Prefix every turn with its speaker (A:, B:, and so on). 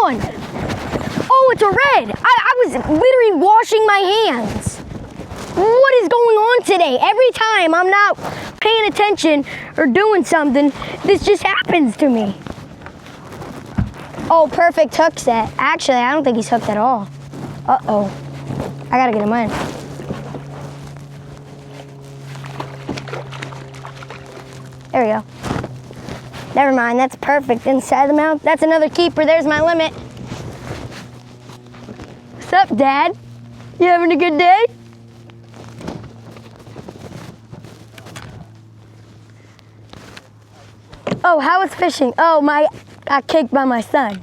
A: one. Oh, it's a red. I was literally washing my hands. What is going on today? Every time I'm not paying attention or doing something, this just happens to me. Oh, perfect hook set. Actually, I don't think he's hooked at all. Uh-oh. I gotta get him in. There we go. Never mind, that's perfect inside the mouth. That's another keeper. There's my limit. What's up, Dad? You having a good day? Oh, how was fishing? Oh, got kicked by my son.